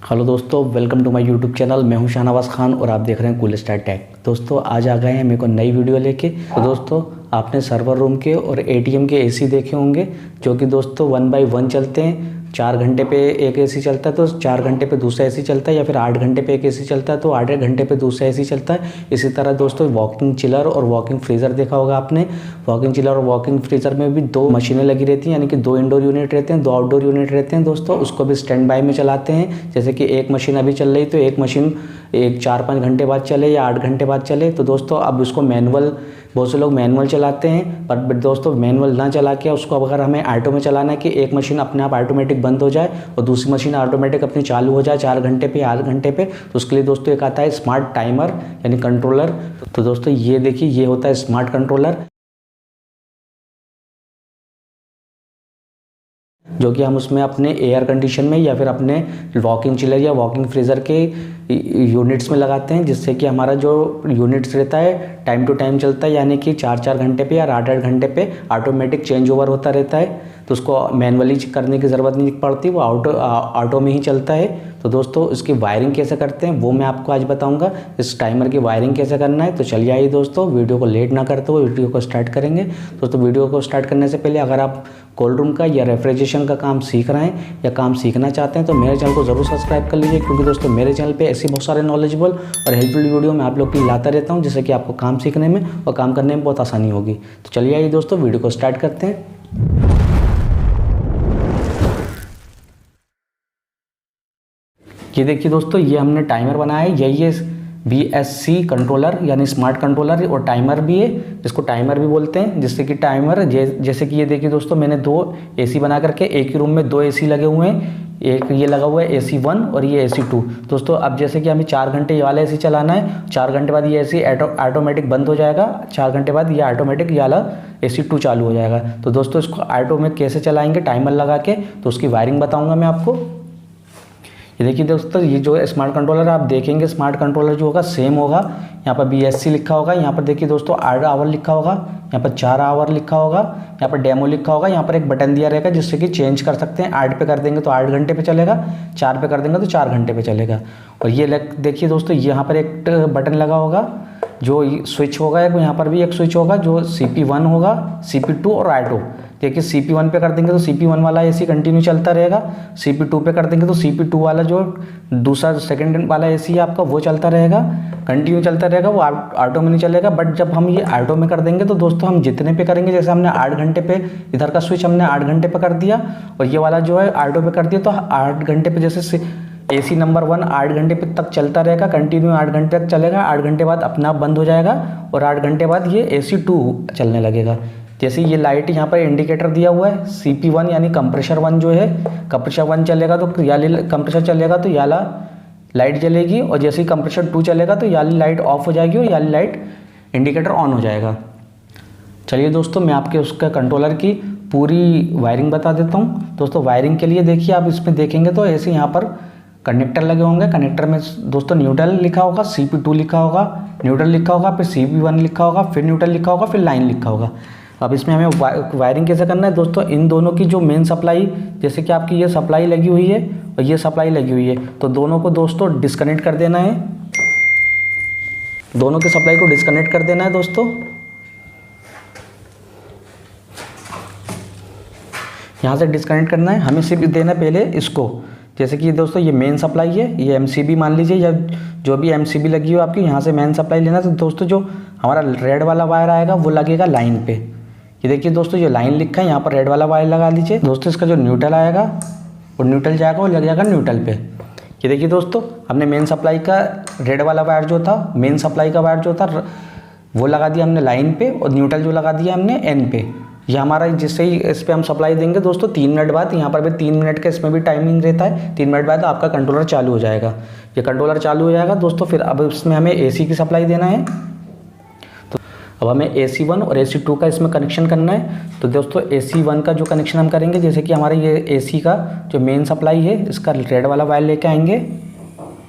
Hello दोस्तों, welcome to my YouTube channel. मैं हूं शाहनवाज खान और आप देख रहे हैं कूल स्टार टेक। दोस्तों आज आ गए हैं मेरे को नई वीडियो लेके। तो दोस्तों आपने सर्वर रूम के और एटीएम के एसी देखे होंगे, जो कि दोस्तों 1 बाय 1 चलते हैं। 4 घंटे पे एक एसी चलता है तो 4 घंटे पे दूसरा एसी चलता है, या फिर 8 घंटे पे एक एसी चलता है तो 8 घंटे पे दूसरा एसी चलता है। इसी तरह दोस्तों वॉकिंग चिलर और वॉकिंग फ्रीज़र देखा होगा आपने। वॉकिंग चिलर और वॉकिंग फ्रीज़र में भी 2 मशीनें लगी रहती हैं, यानी कि 2 इंडोर यूनिट रहते हैं, 2 आउटडोर यूनिट रहते हैं। दोस्तों उसको भी स्टैंड बाय में चलाते हैं। जैसे कि एक मशीन अभी चल रही तो एक मशीन 4-5 घंटे बाद चले या 8 घंटे बाद चले। तो दोस्तों अब उसको मैनुअल, बहुत से लोग मैनुअल चलाते हैं, पर दोस्तों मैनुअल ना चला के उसको अगर हमें ऑटो में चलाना है कि एक मशीन अपने आप ऑटोमेटिक बंद हो जाए और दूसरी मशीन ऑटोमेटिक अपनी चालू हो जाए 4 घंटे पे 8 घंटे पे, तो उसके लिए दोस्तों एक आता है स्मार्ट टाइमर यानी कंट्रोलर। तो दोस्तों ये देखिए, ये होता है स्मार्ट कंट्रोलर, जो कि हम उसमें अपने एयर कंडीशन में या फिर अपने वॉकिंग चिलर या वॉकिंग फ्रीज़र के यूनिट्स में लगाते हैं, जिससे कि हमारा जो यूनिट्स रहता है टाइम टू टाइम चलता है, यानी कि 4-4 घंटे पे या 8-8 घंटे पे ऑटोमेटिक चेंज ओवर होता रहता है। तो उसको मैनुअली करने की ज़रूरत नहीं पड़ती, वो ऑटो में ही चलता है। तो दोस्तों इसकी वायरिंग कैसे करते हैं वो मैं आपको आज बताऊंगा। इस टाइमर की वायरिंग कैसे करना है, तो चलिए आइए दोस्तों वीडियो को लेट ना करते हुए वीडियो को स्टार्ट करेंगे। दोस्तों वीडियो को स्टार्ट करने से पहले अगर आप कोल्ड रूम का या रेफ्रिजरेशन का काम सीख रहे हैं या काम सीखना चाहते हैं तो मेरे चैनल को ज़रूर सब्सक्राइब कर लीजिए, क्योंकि दोस्तों मेरे चैनल पे ऐसी बहुत सारे नॉलेजेबल और हेल्पफुल वीडियो मैं आप लोग के लिए लाता रहता हूं, जिससे कि आपको काम सीखने में और काम करने में बहुत आसानी होगी। तो चलिए आइए दोस्तों वीडियो को स्टार्ट करते हैं। ये देखिए दोस्तों, ये हमने टाइमर बनाया है, यही है VSC कंट्रोलर यानी स्मार्ट कंट्रोलर, और टाइमर भी है, इसको टाइमर भी बोलते हैं। जिससे कि टाइमर जैसे कि ये देखिए दोस्तों, मैंने 2 AC बना करके एक ही रूम में 2 AC लगे हुए हैं। एक ये लगा हुआ है AC 1 और ये AC 2। दोस्तों अब जैसे कि हमें 4 घंटे ये वाला AC चलाना है, 4 घंटे बाद ये AC ऑटोमेटिक बंद हो जाएगा, 4 घंटे बाद ये ऑटोमेटिक ये वाला AC 2 चालू हो जाएगा। तो दोस्तों इसको ऑटो में कैसे चलाएंगे टाइमर लगा के, तो उसकी वायरिंग बताऊँगा मैं आपको। ये देखिए दोस्तों, ये जो स्मार्ट कंट्रोलर आप देखेंगे, स्मार्ट कंट्रोलर जो होगा सेम होगा। यहाँ पर BSC लिखा होगा, यहाँ पर देखिए दोस्तों 8 आवर लिखा होगा, यहाँ पर 4 आवर लिखा होगा, यहाँ पर डेमो लिखा होगा, यहाँ पर एक बटन दिया रहेगा जिससे कि चेंज कर सकते हैं। 8 पे कर देंगे तो 8 घंटे पे चलेगा, 4 पे कर देंगे तो 4 घंटे पे चलेगा। और ये देखिए दोस्तों, यहाँ पर एक बटन लगा होगा जो स्विच होगा, यहाँ पर भी एक स्विच होगा जो CP1 होगा, CP2 और ऑटो। देखिए CP1 पे कर देंगे तो CP1 वाला AC कंटिन्यू चलता रहेगा, CP2 पे कर देंगे तो CP2 वाला जो दूसरा सेकंड वाला AC है आपका वो चलता रहेगा, कंटिन्यू चलता रहेगा, वो ऑटो में नहीं चलेगा। बट जब हम ये ऑटो में कर देंगे तो दोस्तों हम जितने पे करेंगे, जैसे हमने 8 घंटे पे इधर का स्विच हमने 8 घंटे पे कर दिया और ये वाला जो है ऑटो पे कर दिया, तो 8 घंटे पे जैसे AC नंबर 1 8 घंटे पे तक चलता रहेगा, कंटिन्यू 8 घंटे तक चलेगा। 8 घंटे बाद अपना आप बंद हो जाएगा और 8 घंटे बाद ये AC 2 चलने लगेगा। जैसे ये लाइट यहाँ पर इंडिकेटर दिया हुआ है CP1 यानी कंप्रेशर 1 जो है, कंप्रेशर 1 चलेगा तो कंप्रेशर चलेगा तो याला लाइट जलेगी, और जैसे ही कंप्रेशर 2 चलेगा तो याली लाइट ऑफ हो जाएगी और याली लाइट इंडिकेटर ऑन हो जाएगा। चलिए दोस्तों मैं आपके उसका कंट्रोलर की पूरी वायरिंग बता देता हूँ। दोस्तों वायरिंग के लिए देखिए, आप इसमें देखेंगे तो ऐसे यहाँ पर कनेक्टर लगे होंगे। कनेक्टर में दोस्तों न्यूट्रल लिखा होगा, CP2 लिखा होगा, न्यूट्रल लिखा होगा, फिर CP1 लिखा होगा, फिर न्यूट्रल लिखा होगा, फिर लाइन लिखा होगा। अब इसमें हमें वायरिंग कैसे करना है दोस्तों, इन दोनों की जो मेन सप्लाई, जैसे कि आपकी ये सप्लाई लगी हुई है और ये सप्लाई लगी हुई है, तो दोनों को दोस्तों डिस्कनेक्ट कर देना है। दोनों की सप्लाई को डिस्कनेक्ट कर देना है दोस्तों। यहाँ से डिस्कनेक्ट करना है, हमें सिर्फ देना है पहले इसको। जैसे कि दोस्तों ये मेन सप्लाई है, ये MCB मान लीजिए, या जो भी MCB लगी हो आपकी, यहाँ से मेन सप्लाई लेना। तो दोस्तों जो हमारा रेड वाला वायर आएगा वो लगेगा लाइन पे। ये देखिए दोस्तों, ये लाइन लिखा है, यहाँ पर रेड वाला वायर लगा लीजिए। दोस्तों इसका जो न्यूट्रल आएगा वो न्यूट्रल जाएगा, वो लग जाएगा न्यूट्रल पे। ये देखिए दोस्तों, हमने मेन सप्लाई का रेड वाला वायर जो था, मेन सप्लाई का वायर जो था वो लगा दिया हमने लाइन पे, और न्यूट्रल जो लगा दिया हमने N पे। ये हमारा जिससे ही इस पर हम सप्लाई देंगे दोस्तों 3 मिनट बाद, यहाँ पर भी 3 मिनट का इसमें भी टाइमिंग रहता है, 3 मिनट बाद आपका कंट्रोलर चालू हो जाएगा। ये कंट्रोलर चालू हो जाएगा दोस्तों। फिर अब इसमें हमें AC की सप्लाई देना है, तो अब हमें AC1 और AC2 का इसमें कनेक्शन करना है। तो दोस्तों AC1 का जो कनेक्शन हम करेंगे, जैसे कि हमारे ये AC का जो मेन सप्लाई है, इसका रेड वाला वायर लेके आएंगे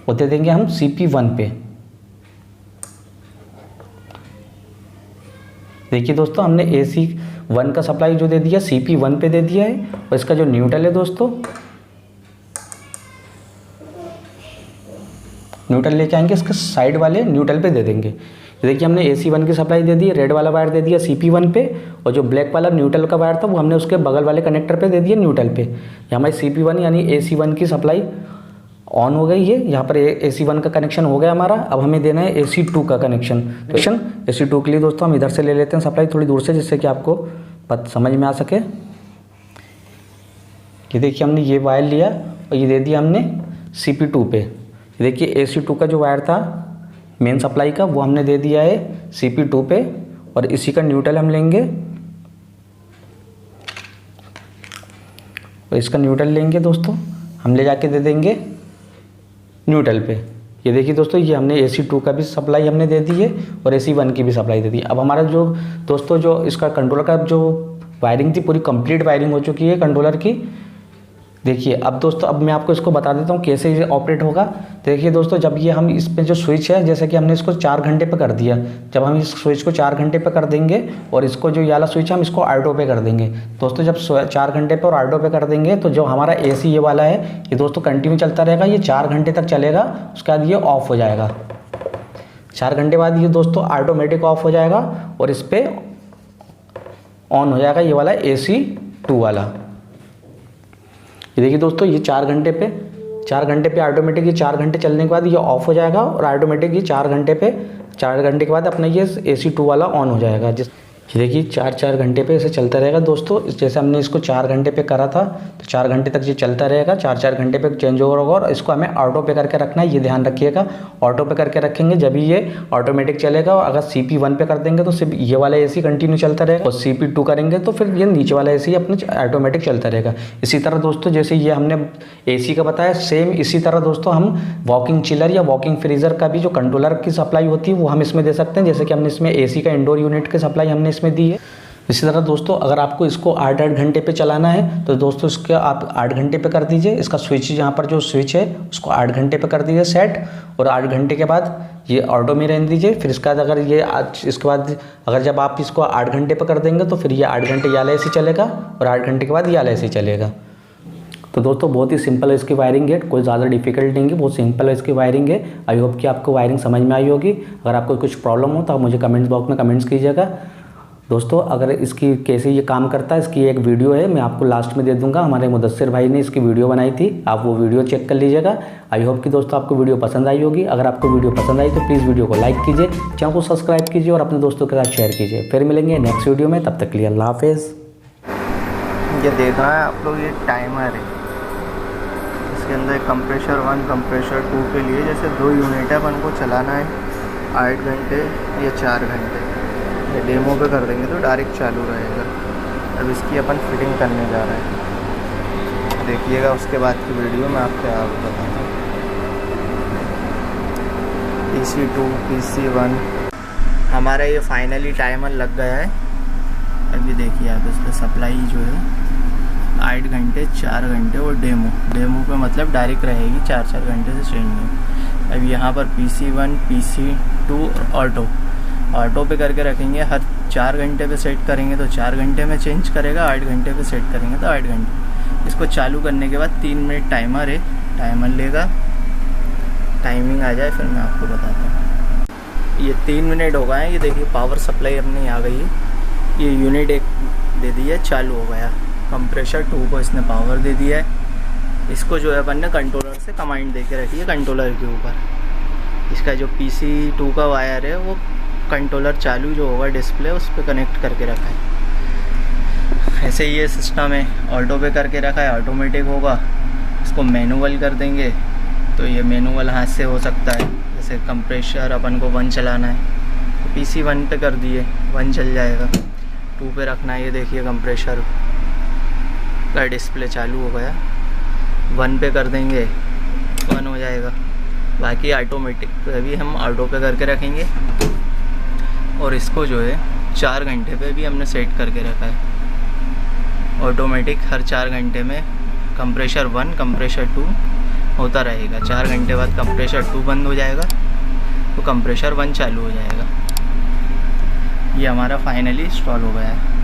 और दे देंगे हम CP1 पे। देखिए दोस्तों, हमने AC1 का सप्लाई जो दे दिया CP1 पे दे दिया है, और इसका जो न्यूट्रल है दोस्तों न्यूट्रल लेके आएंगे, इसके साइड वाले न्यूट्रल पे दे देंगे। देखिए हमने AC1 की सप्लाई दे दी, रेड वाला वायर दे दिया CP1 पे, और जो ब्लैक वाला न्यूट्रल का वायर था वो हमने उसके बगल वाले कनेक्टर पे दे दिया न्यूट्रल पे। ये हमारी CP1 यानी AC1 की सप्लाई ऑन हो गई है। यहाँ पर AC1 का कनेक्शन हो गया हमारा। अब हमें देना है AC2 का कनेक्शन। AC2 के लिए दोस्तों हम इधर से ले लेते हैं सप्लाई थोड़ी दूर से, जिससे कि आपको बात समझ में आ सके। ये देखिए हमने ये वायर लिया और ये दे दिया हमने CP2 पे। ये देखिए AC2 का जो वायर था मेन सप्लाई का वो हमने दे दिया है CP2 पे, और इसी का न्यूट्रल हम लेंगे और इसका न्यूट्रल लेंगे दोस्तों, हम ले जाके दे देंगे न्यूट्रल पे। ये देखिए दोस्तों, ये हमने AC2 का भी सप्लाई हमने दे दी है और AC1 की भी सप्लाई दे दी। अब हमारा जो दोस्तों जो इसका कंट्रोलर का जो वायरिंग थी पूरी कंप्लीट वायरिंग हो चुकी है कंट्रोलर की। देखिए अब दोस्तों, अब मैं आपको इसको बता देता हूँ कैसे ये ऑपरेट होगा। देखिए दोस्तों, जब ये हम इस पे जो स्विच है, जैसे कि हमने इसको 4 घंटे पे कर दिया, जब हम इस स्विच को 4 घंटे पे कर देंगे और इसको जो ये वाला स्विच है हम इसको ऑटो पे कर देंगे दोस्तों। जब 4 घंटे पे और ऑटो पे कर देंगे तो जो हमारा AC ये वाला है ये दोस्तों कंटिन्यू चलता रहेगा, ये 4 घंटे तक चलेगा। उसके बाद ये ऑफ हो जाएगा। 4 घंटे बाद ये दोस्तों ऑटोमेटिक ऑफ हो जाएगा और इस पर ऑन हो जाएगा ये वाला AC2 वाला। ये देखिए दोस्तों, ये 4 घंटे पे ऑटोमेटिक ये 4 घंटे चलने के बाद ये ऑफ हो जाएगा और ऑटोमेटिक ये 4 घंटे के बाद अपना ये AC2 वाला ऑन हो जाएगा। ये देखिए 4 घंटे पे ऐसे चलता रहेगा दोस्तों। जैसे हमने इसको 4 घंटे पे करा था तो 4 घंटे तक ये चलता रहेगा। 4 घंटे पे चेंज ओवर होगा और इसको हमें ऑटो पे करके रखना है, ये ध्यान रखिएगा। ऑटो पे करके रखेंगे जब ये ऑटोमेटिक चलेगा। और अगर CP1 पे कर देंगे तो सिर्फ ये वाला AC कंटिन्यू चलता रहेगा, और CP2 करेंगे तो फिर ये नीचे वाला AC अपने ऑटोमेटिक चलता रहेगा। इसी तरह दोस्तों, जैसे ये हमने AC का बताया, सेम इसी तरह दोस्तों हम वॉकिंग चिलर या वॉकिंग फ्रीज़र का भी जो कंट्रोलर की सप्लाई होती है वो हम इसमें दे सकते हैं। जैसे कि हमने इसमें AC का इंडोर यूनिट की सप्लाई हमने इसमें दी है। इसी तरह दोस्तों, अगर आपको इसको 8 घंटे पे चलाना है तो दोस्तों इसके आप 8 घंटे पे कर दीजिए। इसका स्विच, यहाँ पर जो स्विच है उसको 8 घंटे पे कर दीजिए सेट, और 8 घंटे के बाद ये ऑटो में रहने दीजिए। फिर इसके बाद अगर ये इसके बाद अगर जब आप इसको 8 घंटे पे कर देंगे तो फिर ये 8 घंटे ये वाला AC चलेगा और 8 घंटे के बाद ये वाला AC चलेगा। तो दोस्तों बहुत ही सिंपल है इसकी वायरिंग है, कोई ज़्यादा डिफिकल्ट नहीं है, बहुत सिंपल है इसकी वायरिंग है। आई होप कि आपको वायरिंग समझ में आई होगी। अगर आपको कुछ प्रॉब्लम हो तो आप मुझे कमेंट्स बॉक्स में कमेंट्स कीजिएगा। दोस्तों अगर इसकी कैसे ये काम करता है इसकी एक वीडियो है, मैं आपको लास्ट में दे दूंगा। हमारे मुदस्सिर भाई ने इसकी वीडियो बनाई थी, आप वो वीडियो चेक कर लीजिएगा। आई होप कि दोस्तों आपको वीडियो पसंद आई होगी। अगर आपको वीडियो पसंद आई तो प्लीज़ वीडियो को लाइक कीजिए, चैनल को सब्सक्राइब कीजिए और अपने दोस्तों के साथ शेयर कीजिए। फिर मिलेंगे नेक्स्ट वीडियो में, तब तक के लिए अल्लाह हाफिज़। ये देखना है आप लोग, ये टाइमर है, इसके अंदर कंप्रेशर 1 कंप्रेशर 2 के लिए जैसे 2 यूनिट है, अपन को चलाना है 8 घंटे या 4 घंटे। ये डेमो पे कर देंगे तो डायरेक्ट चालू रहेगा। अब इसकी अपन फिटिंग करने जा रहे हैं, देखिएगा उसके बाद की वीडियो में आपको बताता हूँ। PC2 PC1 हमारा ये फाइनली टाइमर लग गया है। अभी देखिए आप इसका सप्लाई जो है 8 घंटे 4 घंटे और डेमो पे मतलब डायरेक्ट रहेगी, 4 घंटे से चेंज नहीं। अब यहाँ पर PC1 PC2 और ऑटो पे करके रखेंगे। हर 4 घंटे पे सेट करेंगे तो 4 घंटे में चेंज करेगा, 8 घंटे पे सेट करेंगे तो 8 घंटे। इसको चालू करने के बाद 3 मिनट टाइमर है, टाइमर लेगा, टाइमिंग आ जाए फिर मैं आपको बताता हूँ। ये 3 मिनट हो गए हैं। ये देखिए पावर सप्लाई अपनी आ गई है, ये यूनिट एक दे दी है, चालू हो गया। कंप्रेशर 2 को इसने पावर दे दिया है। इसको जो है अपन ने कंट्रोलर से कमांड दे के रखी है कंट्रोलर के ऊपर। इसका जो PC2 का वायर है वो कंट्रोलर चालू जो होगा डिस्प्ले उस पर कनेक्ट करके रखा है। ऐसे ये सिस्टम है, ऑटो पे करके रखा है, ऑटोमेटिक होगा। इसको मैनुअल कर देंगे तो ये मैनुअल हाथ से हो सकता है। जैसे कंप्रेशर अपन को 1 चलाना है तो PC1 पे कर दिए 1 चल जाएगा, 2 पे रखना है। ये देखिए कंप्रेशर का डिस्प्ले चालू हो गया, 1 पे कर देंगे 1 हो जाएगा। बाकी ऑटोमेटिक भी हम ऑटो पे करके रखेंगे। और इसको जो है 4 घंटे पे भी हमने सेट करके रखा है। ऑटोमेटिक हर 4 घंटे में कंप्रेशर 1 कंप्रेशर 2 होता रहेगा। 4 घंटे बाद कंप्रेशर 2 बंद हो जाएगा तो कंप्रेशर 1 चालू हो जाएगा। ये हमारा फाइनली इंस्टॉल हो गया है।